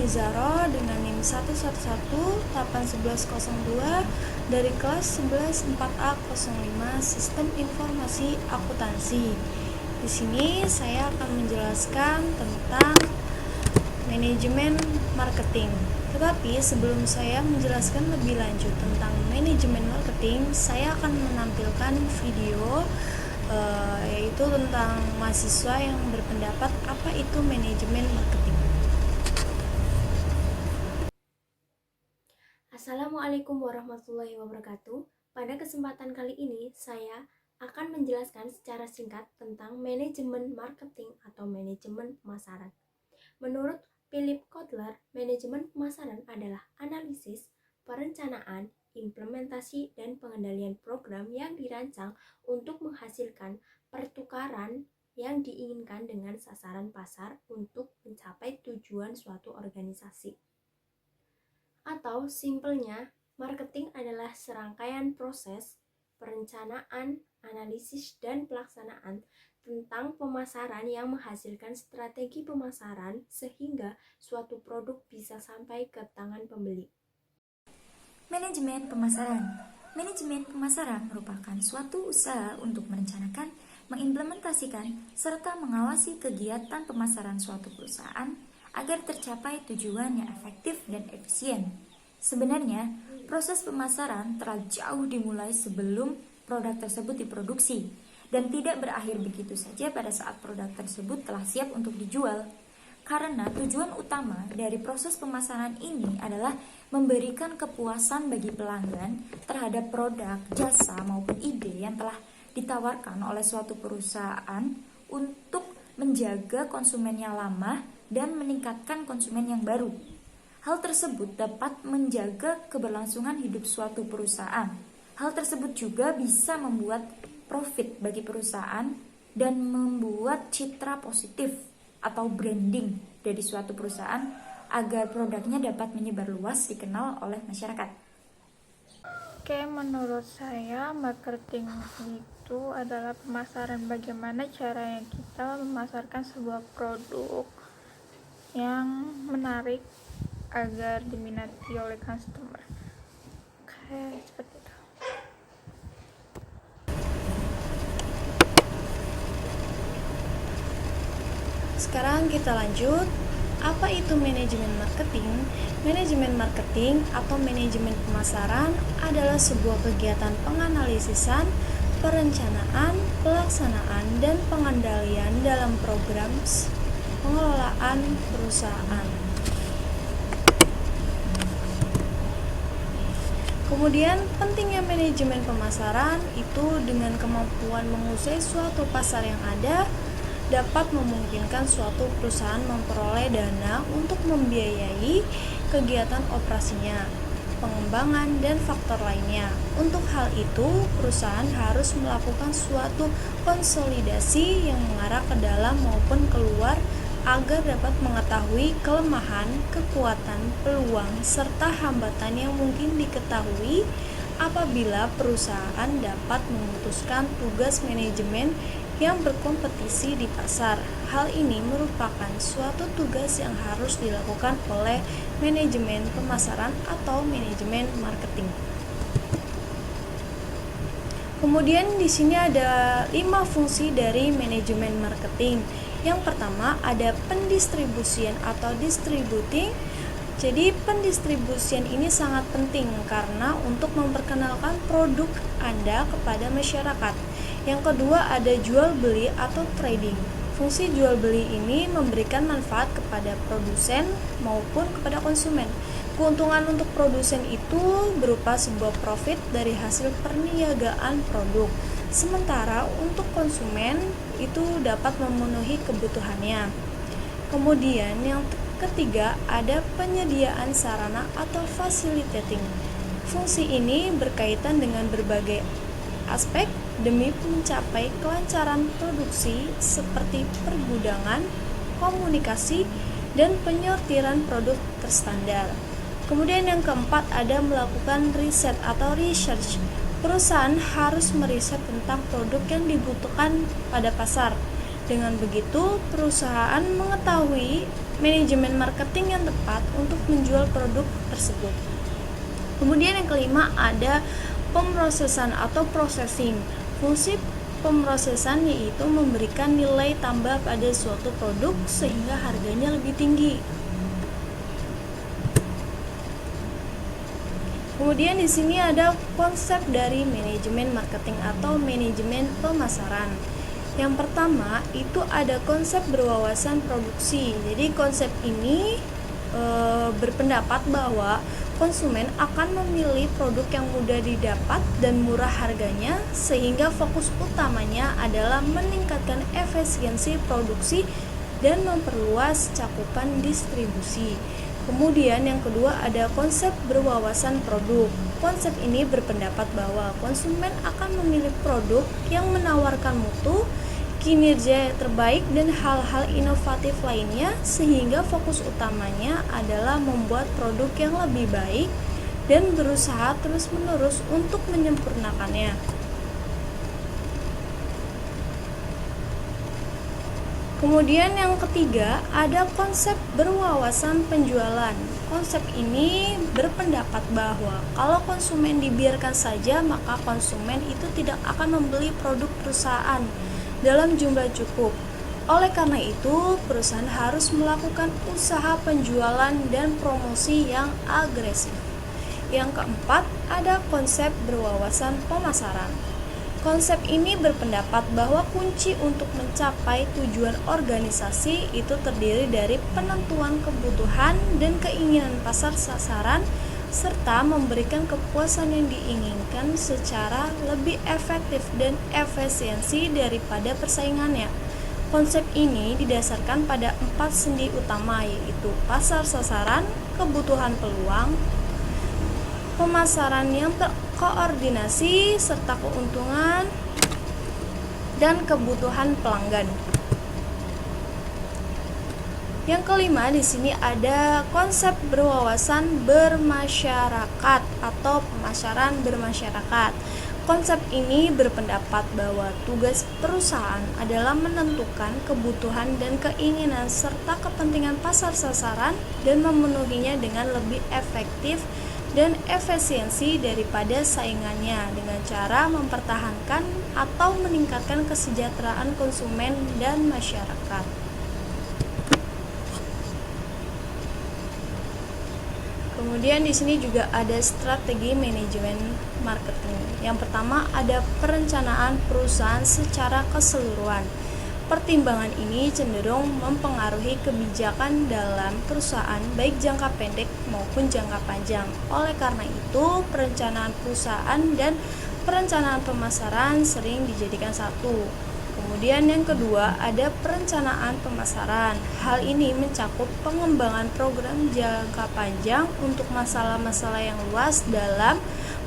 Nizaro dengan NIM 111881102 dari kelas 11 4A05 Sistem Informasi Akuntansi. Di sini saya akan menjelaskan tentang manajemen marketing. Tetapi sebelum saya menjelaskan lebih lanjut tentang manajemen marketing, saya akan menampilkan video yaitu tentang mahasiswa yang berpendapat apa itu manajemen marketing. Assalamualaikum warahmatullahi wabarakatuh. Pada kesempatan kali ini saya akan menjelaskan secara singkat tentang manajemen marketing atau manajemen pemasaran. Menurut Philip Kotler, manajemen pemasaran adalah analisis, perencanaan, implementasi, dan pengendalian program yang dirancang untuk menghasilkan pertukaran yang diinginkan dengan sasaran pasar untuk mencapai tujuan suatu organisasi. Atau simpelnya, marketing adalah serangkaian proses, perencanaan, analisis, dan pelaksanaan tentang pemasaran yang menghasilkan strategi pemasaran sehingga suatu produk bisa sampai ke tangan pembeli. Manajemen pemasaran. Manajemen pemasaran merupakan suatu usaha untuk merencanakan, mengimplementasikan, serta mengawasi kegiatan pemasaran suatu perusahaan agar tercapai tujuan yang efektif dan efisien. Sebenarnya, proses pemasaran telah jauh dimulai sebelum produk tersebut diproduksi dan tidak berakhir begitu saja pada saat produk tersebut telah siap untuk dijual. Karena tujuan utama dari proses pemasaran ini adalah memberikan kepuasan bagi pelanggan terhadap produk, jasa, maupun ide yang telah ditawarkan oleh suatu perusahaan untuk menjaga konsumen yang lama dan meningkatkan konsumen yang baru. Hal tersebut dapat menjaga keberlangsungan hidup suatu perusahaan. Hal tersebut juga bisa membuat profit bagi perusahaan dan membuat citra positif atau branding dari suatu perusahaan agar produknya dapat menyebar luas dikenal oleh masyarakat. Oke, menurut saya marketing itu adalah pemasaran, bagaimana caranya kita memasarkan sebuah produk yang menarik agar diminati oleh customer. Oke, seperti itu. Sekarang kita lanjut. Apa itu manajemen marketing? Manajemen marketing atau manajemen pemasaran adalah sebuah kegiatan penganalisisan, perencanaan, pelaksanaan, dan pengendalian dalam program pengelolaan perusahaan. Kemudian, pentingnya manajemen pemasaran itu dengan kemampuan menguasai suatu pasar yang ada dapat memungkinkan suatu perusahaan memperoleh dana untuk membiayai kegiatan operasinya, pengembangan, dan faktor lainnya. Untuk hal itu, perusahaan harus melakukan suatu konsolidasi yang mengarah ke dalam maupun keluar agar dapat mengetahui kelemahan, kekuatan, peluang, serta hambatan yang mungkin diketahui apabila perusahaan dapat memutuskan tugas manajemen yang berkompetisi di pasar. Hal ini merupakan suatu tugas yang harus dilakukan oleh manajemen pemasaran atau manajemen marketing. Kemudian di sini ada 5 fungsi dari manajemen marketing. Yang pertama ada pendistribusian atau distributing. Jadi pendistribusian ini sangat penting karena untuk memperkenalkan produk Anda kepada masyarakat. Yang kedua ada jual beli atau trading. Fungsi jual beli ini memberikan manfaat kepada produsen maupun kepada konsumen. Keuntungan untuk produsen itu berupa sebuah profit dari hasil perniagaan produk. Sementara untuk konsumen itu dapat memenuhi kebutuhannya. Kemudian yang ketiga ada penyediaan sarana atau facilitating. Fungsi ini berkaitan dengan berbagai aspek demi mencapai kelancaran produksi seperti pergudangan, komunikasi, dan penyortiran produk terstandar. Kemudian yang keempat ada melakukan riset atau research. Perusahaan harus meriset tentang produk yang dibutuhkan pada pasar Dengan begitu, perusahaan mengetahui manajemen marketing yang tepat untuk menjual produk tersebut. Kemudian yang kelima ada pemrosesan atau processing. Fungsi pemrosesan yaitu memberikan nilai tambah pada suatu produk sehingga harganya lebih tinggi. Kemudian di sini ada konsep dari manajemen marketing atau manajemen pemasaran. Yang pertama itu ada konsep berwawasan produksi. Jadi konsep ini berpendapat bahwa konsumen akan memilih produk yang mudah didapat dan murah harganya, sehingga fokus utamanya adalah meningkatkan efisiensi produksi dan memperluas cakupan distribusi. Kemudian yang kedua ada konsep berwawasan produk. Konsep ini berpendapat bahwa konsumen akan memilih produk yang menawarkan mutu, kinerja terbaik dan hal-hal inovatif lainnya, sehingga fokus utamanya adalah membuat produk yang lebih baik dan berusaha terus-menerus untuk menyempurnakannya. Kemudian yang ketiga ada konsep berwawasan penjualan. Konsep ini berpendapat bahwa kalau konsumen dibiarkan saja, maka konsumen itu tidak akan membeli produk perusahaan dalam jumlah cukup. Oleh karena itu, perusahaan harus melakukan usaha penjualan dan promosi yang agresif. Yang keempat, ada konsep berwawasan pemasaran. Konsep ini berpendapat bahwa kunci untuk mencapai tujuan organisasi itu terdiri dari penentuan kebutuhan dan keinginan pasar sasaran serta memberikan kepuasan yang diinginkan secara lebih efektif dan efisiensi daripada persaingannya. Konsep ini didasarkan pada 4 sendi utama, yaitu pasar sasaran, kebutuhan peluang, pemasaran yang terkoordinasi, serta keuntungan dan kebutuhan pelanggan. Yang kelima di sini ada konsep berwawasan bermasyarakat atau pemasaran bermasyarakat. Konsep ini berpendapat bahwa tugas perusahaan adalah menentukan kebutuhan dan keinginan serta kepentingan pasar sasaran dan memenuhinya dengan lebih efektif dan efisiensi daripada saingannya dengan cara mempertahankan atau meningkatkan kesejahteraan konsumen dan masyarakat. Kemudian di sini juga ada strategi manajemen marketing. Yang pertama ada perencanaan perusahaan secara keseluruhan. Pertimbangan ini cenderung mempengaruhi kebijakan dalam perusahaan baik jangka pendek maupun jangka panjang. Oleh karena itu, perencanaan perusahaan dan perencanaan pemasaran sering dijadikan satu. Kemudian yang kedua ada perencanaan pemasaran. Hal ini mencakup pengembangan program jangka panjang untuk masalah-masalah yang luas dalam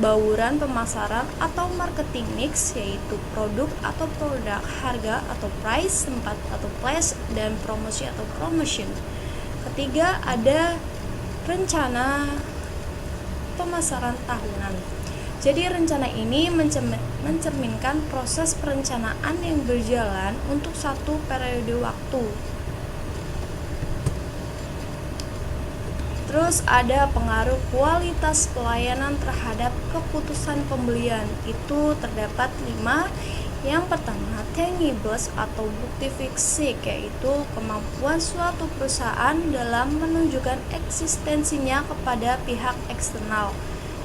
bauran pemasaran atau marketing mix, yaitu produk atau produk, harga atau price, tempat atau place, dan promosi atau promotion. Ketiga ada rencana pemasaran tahunan. Jadi rencana ini mencerminkan proses perencanaan yang berjalan untuk satu periode waktu. Terus ada pengaruh kualitas pelayanan terhadap keputusan pembelian. Itu terdapat 5. Yang pertama, tangibles atau bukti fisik, yaitu kemampuan suatu perusahaan dalam menunjukkan eksistensinya kepada pihak eksternal.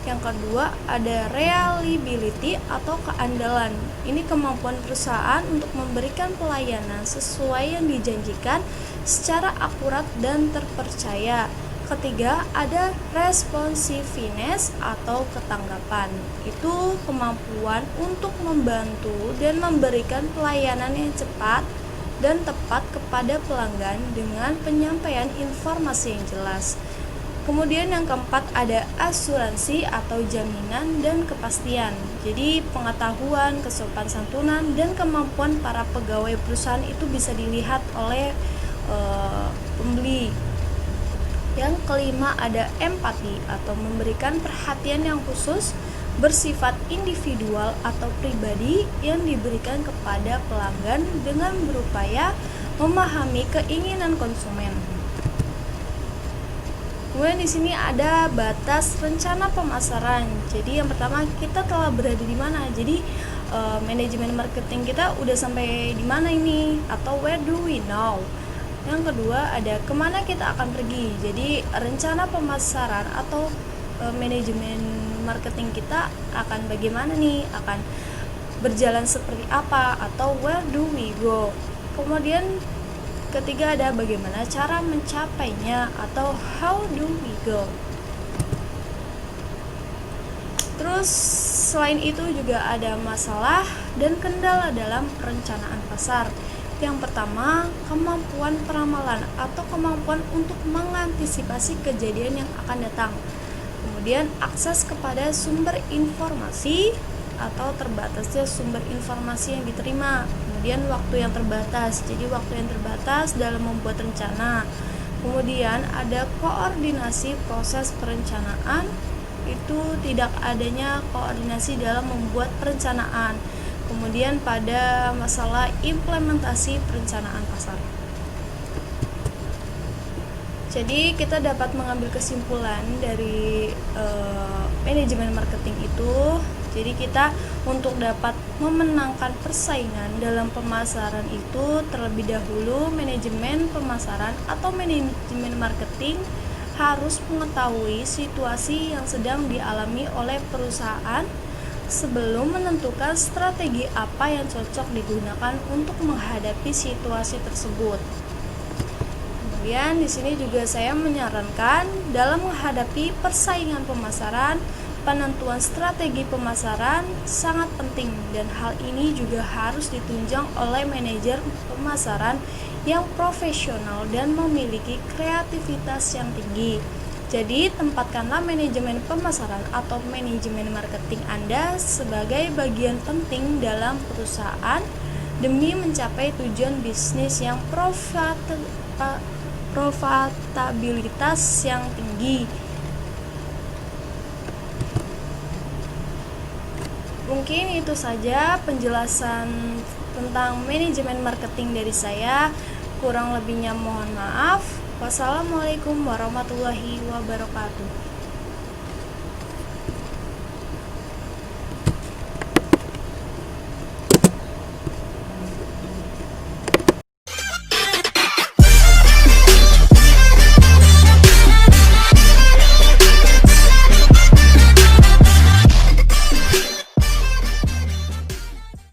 Yang kedua, ada reliability atau keandalan. Ini kemampuan perusahaan untuk memberikan pelayanan sesuai yang dijanjikan secara akurat dan terpercaya. Ketiga, ada responsiveness atau ketanggapan. Itu kemampuan untuk membantu dan memberikan pelayanan yang cepat dan tepat kepada pelanggan dengan penyampaian informasi yang jelas. Kemudian yang keempat ada asuransi atau jaminan dan kepastian. Jadi pengetahuan, kesopan santunan, dan kemampuan para pegawai perusahaan itu bisa dilihat oleh pembeli. Yang kelima ada empati atau memberikan perhatian yang khusus bersifat individual atau pribadi yang diberikan kepada pelanggan dengan berupaya memahami keinginan konsumen. Kemudian di sini ada batas rencana pemasaran. Jadi yang pertama, kita telah berada di mana. Jadi manajemen marketing kita udah sampai di mana ini, atau where do we know. Yang kedua ada kemana kita akan pergi. Jadi rencana pemasaran atau manajemen marketing kita akan bagaimana nih, akan berjalan seperti apa, atau where do we go. Kemudian ketiga ada bagaimana cara mencapainya, atau how do we go. Terus selain itu juga ada masalah dan kendala dalam perencanaan pasar. Yang pertama, kemampuan peramalan atau kemampuan untuk mengantisipasi kejadian yang akan datang. Kemudian akses kepada sumber informasi atau terbatasnya sumber informasi yang diterima. Kemudian waktu yang terbatas. Jadi waktu yang terbatas dalam membuat rencana. Kemudian ada koordinasi proses perencanaan. Itu tidak adanya koordinasi dalam membuat perencanaan. Kemudian pada masalah implementasi perencanaan pasar. Jadi kita dapat mengambil kesimpulan dari manajemen marketing itu. Jadi kita untuk dapat memenangkan persaingan dalam pemasaran itu, terlebih dahulu manajemen pemasaran atau manajemen marketing harus mengetahui situasi yang sedang dialami oleh perusahaan sebelum menentukan strategi apa yang cocok digunakan untuk menghadapi situasi tersebut. Kemudian di sini juga saya menyarankan dalam menghadapi persaingan pemasaran, penentuan strategi pemasaran sangat penting, dan hal ini juga harus ditunjang oleh manajer pemasaran yang profesional dan memiliki kreativitas yang tinggi. Jadi, tempatkanlah manajemen pemasaran atau manajemen marketing Anda sebagai bagian penting dalam perusahaan demi mencapai tujuan bisnis yang profitabilitas yang tinggi. Mungkin itu saja penjelasan tentang manajemen marketing dari saya. Kurang lebihnya mohon maaf. Wassalamualaikum warahmatullahi wabarakatuh.